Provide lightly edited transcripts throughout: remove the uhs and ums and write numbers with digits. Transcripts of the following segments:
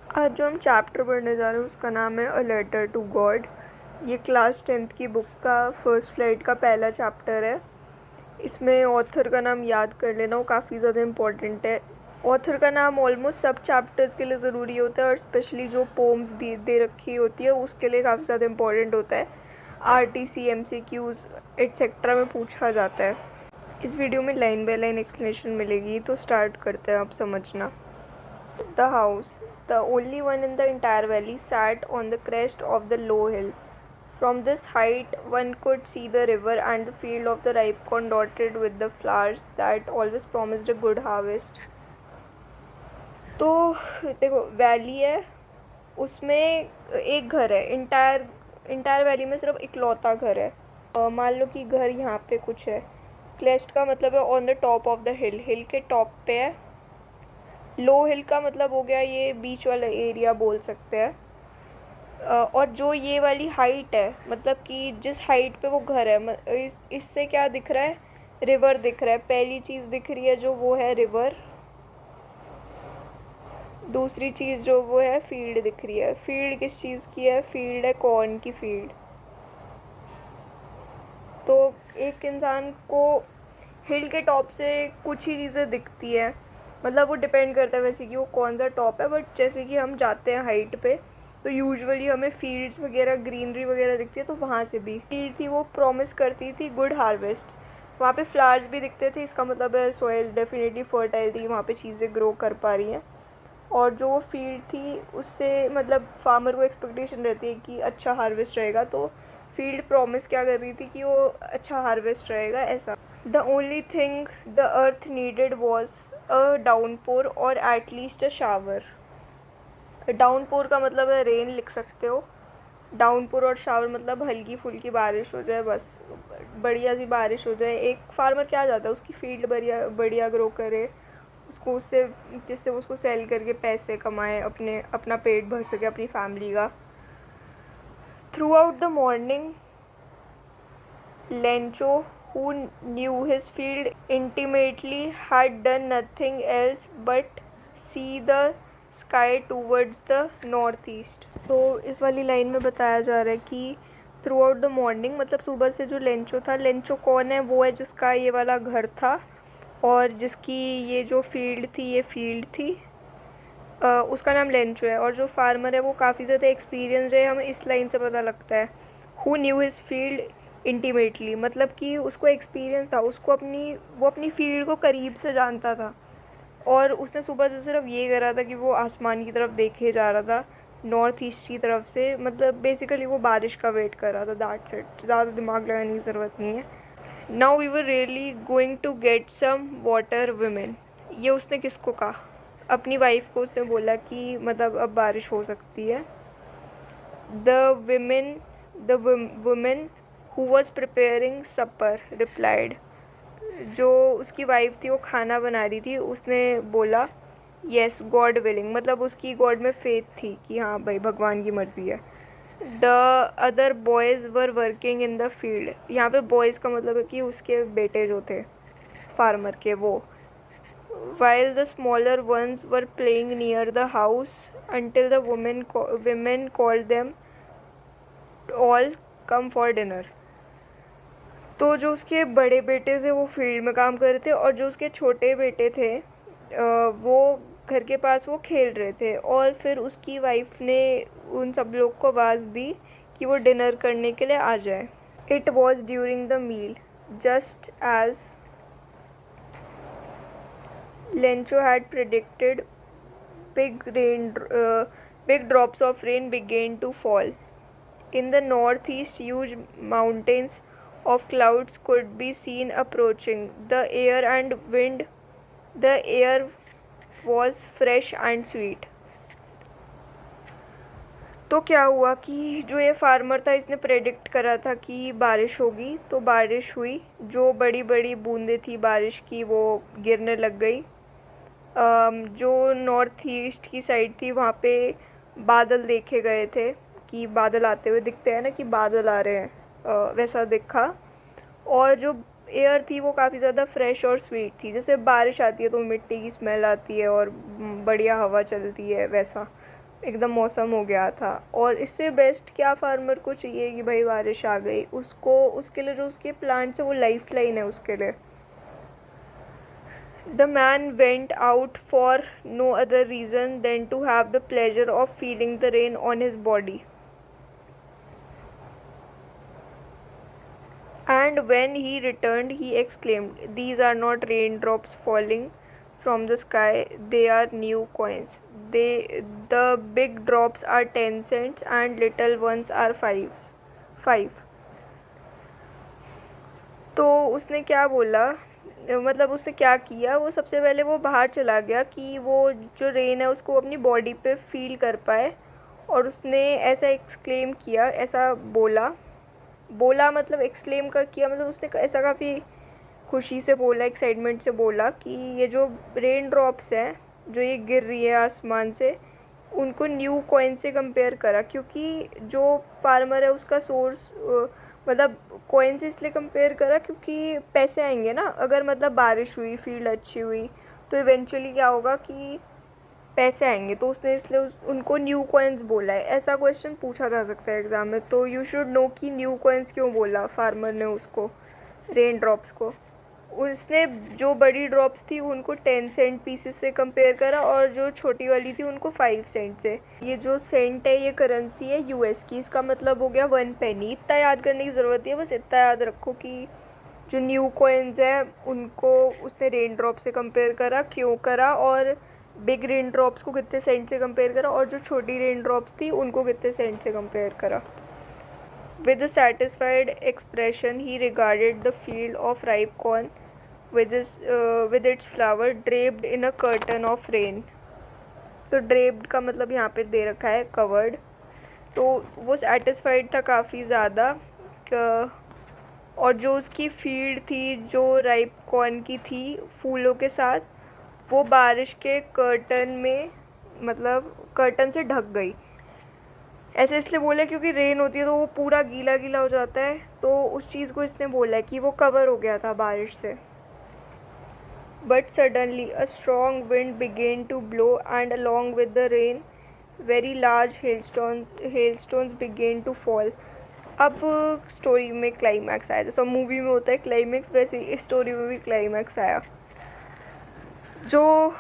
आज जो हम चैप्टर पढ़ने जा रहे हैं उसका नाम है अ लेटर टू गॉड। ये क्लास 10th की बुक का फर्स्ट फ्लाइट का पहला चैप्टर है। इसमें ऑथर का नाम याद कर लेना, वो काफ़ी ज़्यादा इम्पोर्टेंट है। ऑथर का नाम ऑलमोस्ट सब चैप्टर्स के लिए ज़रूरी होता है और स्पेशली जो पोम्स दे रखी होती है उसके लिए काफ़ी ज़्यादा इम्पोर्टेंट होता है। RTC MCQs एट्सेट्रा में पूछा जाता है। इस वीडियो में लाइन बाय लाइन एक्सप्लेनेशन मिलेगी, तो स्टार्ट करते हैं। आप समझना। The house, the only one in the entire valley, sat on the crest of the low hill. From this height, one could see the river and the field of the ripe corn dotted with the flowers that always promised a good harvest. तो देखो, valley है, उसमें एक घर है। Entire valley में सिर्फ इकलौता घर है। मान लो कि घर यहाँ पे कुछ है। क्रेस्ट का मतलब है on the top of the hill, hill के टॉप पे है। लो हिल का मतलब हो गया ये बीच वाला एरिया बोल सकते हैं। और जो ये वाली हाइट है, मतलब कि जिस हाइट पे वो घर है, इससे क्या दिख रहा है? रिवर दिख रहा है। पहली चीज़ दिख रही है जो वो है रिवर। दूसरी चीज़ जो वो है फील्ड दिख रही है। फील्ड किस चीज़ की है? फील्ड है कॉर्न की फील्ड। तो एक इंसान को हिल के टॉप से कुछ ही चीज़ें दिखती है, मतलब वो डिपेंड करता है वैसे कि वो कौन सा टॉप है। बट जैसे कि हम जाते हैं हाइट पे तो यूजुअली हमें फील्ड्स वगैरह, ग्रीनरी वगैरह दिखती है, तो वहाँ से भी फील्ड थी वो प्रॉमिस करती थी गुड हार्वेस्ट। वहाँ पे फ्लावर्स भी दिखते थे, इसका मतलब है सॉइल डेफिनेटली फर्टाइल थी, वहाँ पे चीज़ें ग्रो कर पा रही हैं। और जो वो फील्ड थी उससे मतलब फार्मर को एक्सपेक्टेशन रहती है कि अच्छा हार्वेस्ट रहेगा, तो फील्ड प्रॉमिस क्या कर रही थी कि वो अच्छा हार्वेस्ट रहेगा, ऐसा। The only thing the earth needed was a downpour और at least a shower. Downpour का मतलब है रेन, लिख सकते हो। डाउनपोर और शावर मतलब हल्की फुल्की बारिश हो जाए, बस बढ़िया सी बारिश हो जाए। एक फार्मर क्या चाहता है? उसकी फील्ड बढ़िया बढ़िया ग्रो करे, उसको उससे जिससे उसको सेल करके पैसे कमाए, अपना पेट भर सके, अपनी फैमिली का। Through out the morning Lencho, who knew his field intimately, had done nothing else but see the sky towards the northeast. तो इस वाली लाइन में बताया जा रहा है कि थ्रू आउट द मॉर्निंग मतलब सुबह से जो लेंचो था, लेंचो कौन है? वो है जिसका ये वाला घर था और जिसकी ये जो फील्ड थी, ये फील्ड थी, उसका नाम लेंचो है। और जो फार्मर है वो काफ़ी ज़्यादा एक्सपीरियंस है, हमें इस लाइन से पता लगता है। Who knew his field intimately, मतलब कि उसको एक्सपीरियंस था, उसको वो अपनी फील्ड को करीब से जानता था। और उसने सुबह से सिर्फ ये करा था कि वो आसमान की तरफ देखे जा रहा था, नॉर्थ ईस्ट की तरफ से। मतलब बेसिकली वो बारिश का वेट कर रहा था, दैट्स इट। ज़्यादा दिमाग लगाने की ज़रूरत नहीं है। Now we were really going to get some water women. ये उसने किसको कहा? अपनी वाइफ को उसने बोला कि मतलब अब बारिश हो सकती है। The women who was preparing supper replied. जो उसकी वाइफ थी वो खाना बना रही थी, उसने बोला येस गॉड विलिंग, मतलब उसकी गॉड में फेथ थी कि हाँ भाई भगवान की मर्जी है। The other boys were working in the field. यहाँ पे बॉयज़ का मतलब है कि उसके बेटे जो थे फार्मर के, वो। while the smaller ones were playing near the house until the women called them all come for dinner. तो जो उसके बड़े बेटे थे वो फील्ड में काम कर रहे थे और जो उसके छोटे बेटे थे वो घर के पास वो खेल रहे थे। और फिर उसकी वाइफ ने उन सब लोग को आवाज़ दी कि वो डिनर करने के लिए आ जाए। It was during the meal just as Lencho had predicted. Big drops of rain began to fall. In the northeast, huge mountains of clouds could be seen approaching. The air was fresh and sweet. तो क्या हुआ कि जो ये farmer था इसने predict करा था कि बारिश होगी, तो बारिश हुई। जो बड़ी बड़ी बूंदें थी बारिश की वो गिरने लग गई। जो नॉर्थ ईस्ट की साइड थी वहाँ पे बादल देखे गए थे कि बादल आते हुए दिखते हैं ना कि बादल आ रहे हैं, वैसा दिखा। और जो एयर थी वो काफ़ी ज़्यादा फ्रेश और स्वीट थी। जैसे बारिश आती है तो मिट्टी की स्मेल आती है और बढ़िया हवा चलती है, वैसा। एकदम मौसम हो गया था। और इससे बेस्ट क्या फार्मर को चाहिए कि भाई बारिश आ गई, उसको उसके लिए जो उसके प्लांट्स है वो लाइफ लाइन है उसके लिए। The man went out for no other reason than to have the pleasure of feeling the rain on his body. And when he returned, he exclaimed, "These are not raindrops falling from the sky, they are new coins. The big drops are 10 cents and little ones are 5." तो उसने क्या बोला, मतलब उसने क्या किया, वो सबसे पहले वो बाहर चला गया कि वो जो रेन है उसको अपनी बॉडी पे फील कर पाए। और उसने ऐसा एक्सक्लेम किया, ऐसा बोला मतलब एक्सक्लेम का किया, मतलब उसने ऐसा काफ़ी खुशी से बोला, एक्साइटमेंट से बोला कि ये जो रेन ड्रॉप्स हैं जो ये गिर रही है आसमान से, उनको न्यू कॉइन से कंपेयर करा। क्योंकि जो फार्मर है उसका सोर्स मतलब कॉइन से इसलिए कंपेयर करा क्योंकि पैसे आएंगे ना, अगर मतलब बारिश हुई, फील्ड अच्छी हुई, तो इवेंचुअली क्या होगा कि पैसे आएंगे। तो उसने इसलिए उनको न्यू कॉइन्स बोला है। ऐसा क्वेश्चन पूछा जा सकता है एग्ज़ाम में, तो यू शुड नो कि न्यू कॉइन्स क्यों बोला फार्मर ने उसको, रेन ड्रॉप्स को। उसने जो बड़ी ड्रॉप्स थी उनको 10 सेंट पीसेस से कंपेयर करा और जो छोटी वाली थी उनको 5 सेंट से। ये जो सेंट है ये करेंसी है यूएस की, इसका मतलब हो गया 1 पेनी। इतना याद करने की ज़रूरत है, बस इतना याद रखो कि जो न्यू कॉइन्स है उनको उसने रेन ड्रॉप से कंपेयर करा, क्यों करा, और बिग रेन ड्रॉप्स को कितने सेंट से कंपेयर करा, और जो छोटी रेन ड्रॉप्स थी उनको कितने सेंट से कंपेयर करा। With a satisfied expression, he regarded the field of ripe corn with its flower draped in a curtain of rain. तो ड्रेप्ड का मतलब यहाँ पे दे रखा है कवर्ड। तो वो सेटिस्फाइड था काफ़ी ज़्यादा। और जो उसकी फील्ड थी जो राइप कॉर्न की थी फूलों के साथ, वो बारिश के कर्टन में, मतलब कर्टन से ढक गई। ऐसे इसलिए बोला क्योंकि रेन होती है तो वो पूरा गीला गीला हो जाता है, तो उस चीज़ को इसने बोला है कि वो कवर हो गया था बारिश से। But suddenly a strong wind began to blow and along with the rain very large hailstones began to fall. अब स्टोरी में क्लाइमैक्स आया, जैसा मूवी में होता है क्लाइमैक्स, वैसे ही इस स्टोरी में भी क्लाइमैक्स आया। जो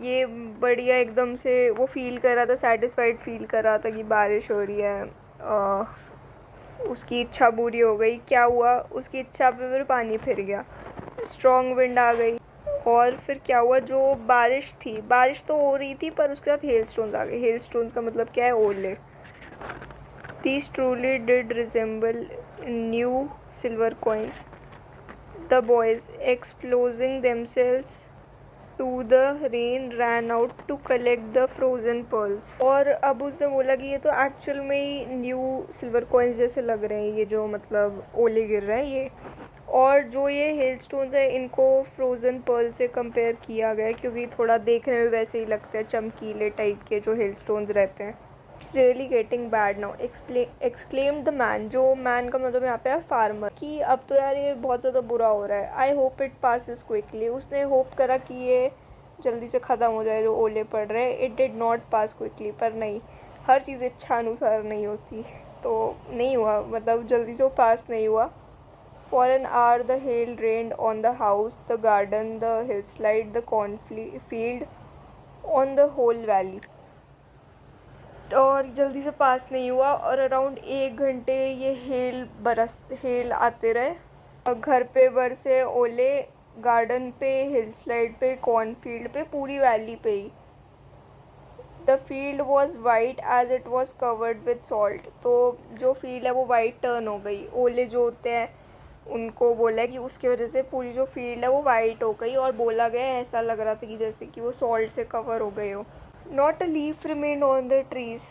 ये बढ़िया एकदम से वो फील कर रहा था, सेटिस्फाइड फील कर रहा था कि बारिश हो रही है, उसकी इच्छा पूरी हो गई। क्या हुआ, उसकी इच्छा पे फिर पानी फिर गया, स्ट्रॉन्ग विंड आ गई। और फिर क्या हुआ, जो बारिश थी, बारिश तो हो रही थी पर उसके साथ हेल स्टोन्स आ गए। हेल स्टोन्स का मतलब क्या है, ओले। These truly did resemble new silver coins. The boys, exposing themselves to the rain, ran out to collect the frozen pearls. और अब उसने बोला कि ये तो एक्चुअल में ही न्यू सिल्वर कॉइन्स जैसे लग रहे हैं, ये जो मतलब ओले गिर रहे हैं ये। और जो ये हेल स्टोन्स है इनको फ्रोज़न पर्ल से कंपेयर किया गया है क्योंकि थोड़ा देखने में वैसे ही लगते हैं, चमकीले टाइप के जो हेल स्टोन्स रहते हैं। It's really getting bad now, exclaimed the man. जो मैन का मतलब यहाँ पे है फार्मर, कि अब तो यार ये बहुत ज़्यादा बुरा हो रहा है। I hope it passes quickly. उसने होप करा कि ये जल्दी से ख़त्म हो जाए जो ओले पड़ रहे हैं। It did not pass quickly, पर नहीं, हर चीज़ इच्छा अनुसार नहीं होती, तो नहीं हुआ, मतलब जल्दी से वो पास नहीं हुआ। For an hour the hail rained on the house, the garden, the hillside, the cornfield, on the whole valley. और जल्दी से पास नहीं हुआ और अराउंड 1 घंटे ये हेल आते रहे। और घर पे बरसे ओले, गार्डन पे, हिल स्लाइड पे, कॉर्नफील्ड पे, पूरी वैली पे ही। The field was white as it was covered with salt. तो जो फील्ड है वो वाइट टर्न हो गई। ओले जो होते हैं उनको बोला है कि उसकी वजह से पूरी जो फील्ड है वो वाइट हो गई, और बोला गया ऐसा लग रहा था कि जैसे कि वो सॉल्ट से कवर हो गए हो। Not a leaf remain on the trees.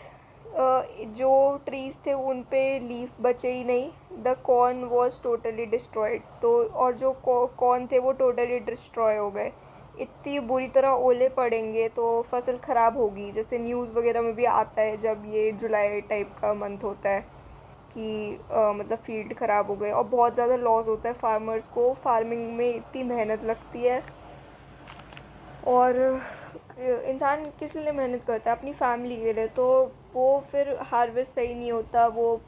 जो ट्रीज थे उन पे लीफ बचे ही नहीं। The corn was totally destroyed. तो और जो कॉर्न थे वो टोटली डिस्ट्रॉय हो गए। इतनी बुरी तरह ओले पड़ेंगे तो फसल ख़राब होगी, जैसे न्यूज़ वगैरह में भी आता है जब ये जुलाई टाइप का मंथ होता है कि मतलब फील्ड ख़राब हो गए, और बहुत ज़्यादा लॉस होता है फार्मर्स को। फार्मिंग में इतनी मेहनत लगती है और इंसान किस लिए मेहनत करता है? अपनी फैमिली के लिए। तो वो फिर हार्वेस्ट सही नहीं होता, वो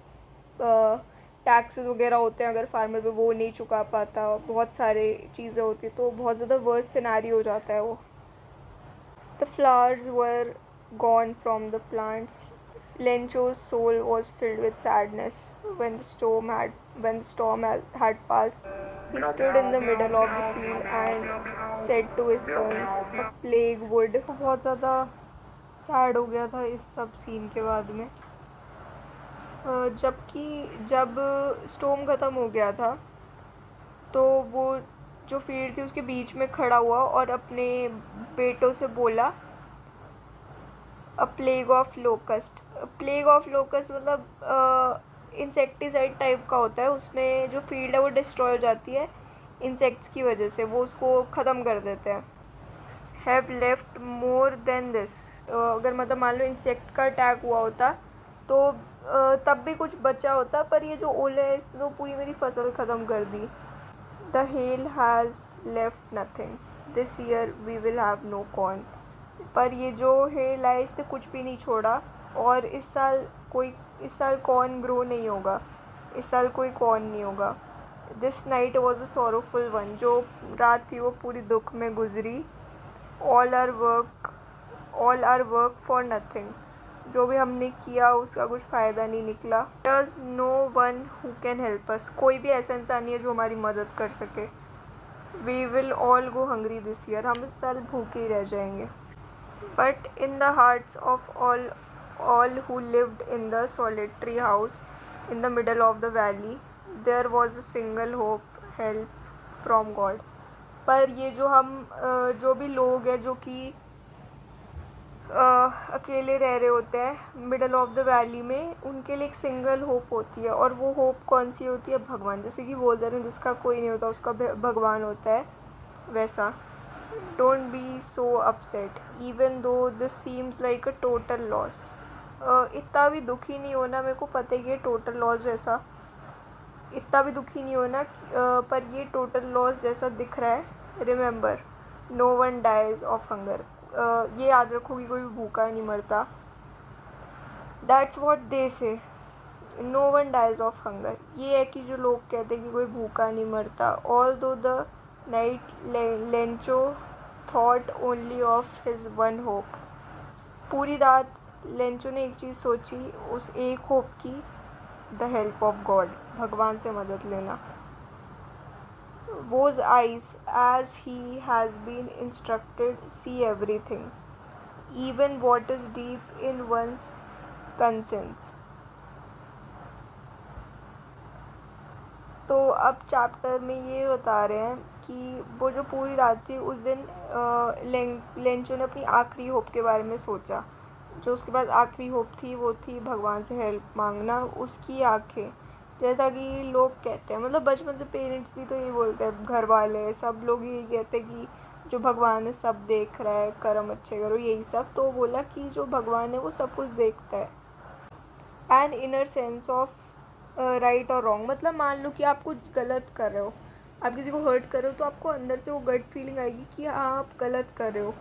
टैक्सेस वगैरह होते हैं अगर फार्मर पे, वो नहीं चुका पाता, बहुत सारे चीज़ें होती हैं, तो बहुत ज़्यादा वर्स्ट सिनेरी हो जाता है वो। The flowers were gone from the plants, Lencho's soul was filled with sadness when the storm had passed. He stood in the middle of the field and said to his sons, "A plague would." वो बहुत ज़्यादा sad हो गया था इस सब scene के बाद में। जबकि जब स्टॉर्म ख़त्म हो गया था तो वो जो फील्ड थी उसके बीच में खड़ा हुआ और अपने बेटों से बोला, अ plague of locust. Plague of locust मतलब इंसेक्टिसाइड टाइप का होता है, उसमें जो फील्ड है वो डिस्ट्रॉय हो जाती है इंसेक्ट्स की वजह से, वो उसको ख़त्म कर देते हैं। Have left more than this, अगर मतलब मान लो इंसेक्ट का अटैक हुआ होता तो तब भी कुछ बचा होता, पर ये जो ओले है इसने तो पूरी मेरी फसल ख़त्म कर दी। The hail has left nothing, this year we will have no corn. पर ये जो हेल है इसने कुछ भी नहीं छोड़ा और इस साल कॉर्न ग्रो नहीं होगा, इस साल कोई कॉर्न नहीं होगा। This night was a sorrowful one, जो रात थी वो पूरी दुख में गुजरी। All our work for nothing, जो भी हमने किया उसका कुछ फ़ायदा नहीं निकला। There is no one who can help us, कोई भी ऐसा इंसान नहीं है जो हमारी मदद कर सके। We will all go hungry this year, हम इस साल भूखे ही रह जाएंगे। But in the hearts of all who lived in the solitary house in the middle of the valley, there was a single hope, help from God. पर ये जो भी लोग हैं जो कि अकेले रह रहे होते हैं मिडल ऑफ द वैली में, उनके लिए एक सिंगल होप होती है, और वो होप कौन सी होती है? भगवान। जैसे कि बोलते हैं जिसका कोई नहीं होता उसका भगवान होता है, वैसा। Don't be so upset, even though this seems like a total loss. इतना भी दुखी नहीं होना, मेरे को पता है कि टोटल लॉस जैसा, इतना भी दुखी नहीं होना, पर ये टोटल लॉस जैसा दिख रहा है। Remember, no one dies of hunger. ये याद रखो कि कोई भूखा नहीं मरता। That's what they say. No one dies of hunger. ये है कि जो लोग कहते हैं कि कोई भूखा नहीं मरता। Although the night Lencho thought only of his one hope. पूरी रात लेंचो ने एक चीज़ सोची, उस एक होप की, द हेल्प ऑफ गॉड, भगवान से मदद लेना। Those eyes, as he has been instructed, see everything, even what is deep in one's conscience. तो अब चैप्टर में ये बता रहे हैं कि वो जो पूरी रात थी उस दिन लेंचो ने अपनी आखिरी होप के बारे में सोचा। जो उसके पास आखिरी होप थी वो थी भगवान से हेल्प मांगना। उसकी आंखें, जैसा कि लोग कहते हैं, मतलब बचपन से पेरेंट्स भी तो यही बोलते हैं, घर वाले सब लोग यही कहते हैं कि जो भगवान है सब देख रहा है, कर्म अच्छे करो, यही सब। तो बोला कि जो भगवान है वो सब कुछ देखता है। An inner sense of right और रॉन्ग, मतलब मान लो कि आप कुछ गलत कर रहे हो, आप किसी को हर्ट कर रहे हो, तो आपको अंदर से वो गट फीलिंग आएगी कि हाँ आप गलत कर रहे हो।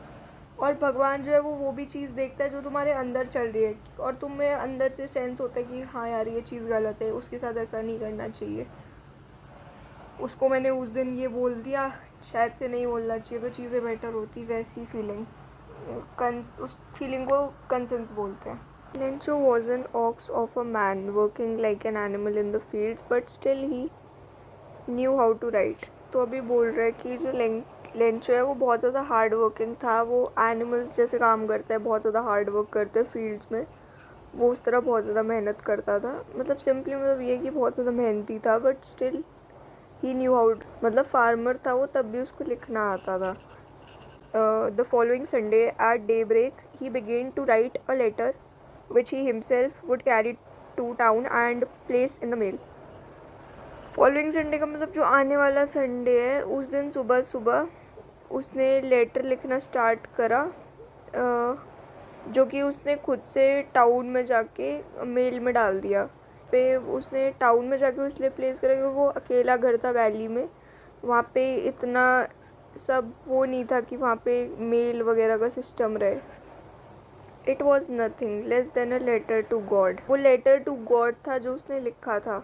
और भगवान जो है वो भी चीज़ देखता है जो तुम्हारे अंदर चल रही है, और तुम्हें अंदर से सेंस होता है कि हाँ यार ये चीज़ गलत है, उसके साथ ऐसा नहीं करना चाहिए, उसको मैंने उस दिन ये बोल दिया, शायद से नहीं बोलना चाहिए तो चीज़ें बेटर होती। वैसी फीलिंग, उस फीलिंग को कंसेंस बोलते हैं। Lencho was an ox of a man working like an animal in the fields, but still he knew how to write. तो अभी बोल रहा है कि जो लेंचो है वो बहुत ज़्यादा हार्ड वर्किंग था, वो एनिमल जैसे काम करता है, बहुत ज़्यादा हार्ड वर्क करते हैं फील्ड्स में, वो उस तरह बहुत ज़्यादा मेहनत करता था। मतलब सिंपली मतलब ये कि बहुत ज़्यादा मेहनती था, but still he knew how, मतलब फार्मर था वो तब भी उसको लिखना आता था। The following Sunday at daybreak he began to write a letter which he himself would carry to town and place in the mail. Following Sunday का मतलब जो आने वाला संडे है, उस दिन सुबह सुबह उसने लेटर लिखना स्टार्ट करा, जो कि उसने खुद से टाउन में जाके मेल में डाल दिया। पे उसने टाउन में जाके इसलिए प्लेस करा क्योंकि वो अकेला घर था वैली में, वहाँ पे इतना सब वो नहीं था कि वहाँ पे मेल वगैरह का सिस्टम रहे। It was nothing less than a letter to God. वो लेटर टू गॉड था जो उसने लिखा था।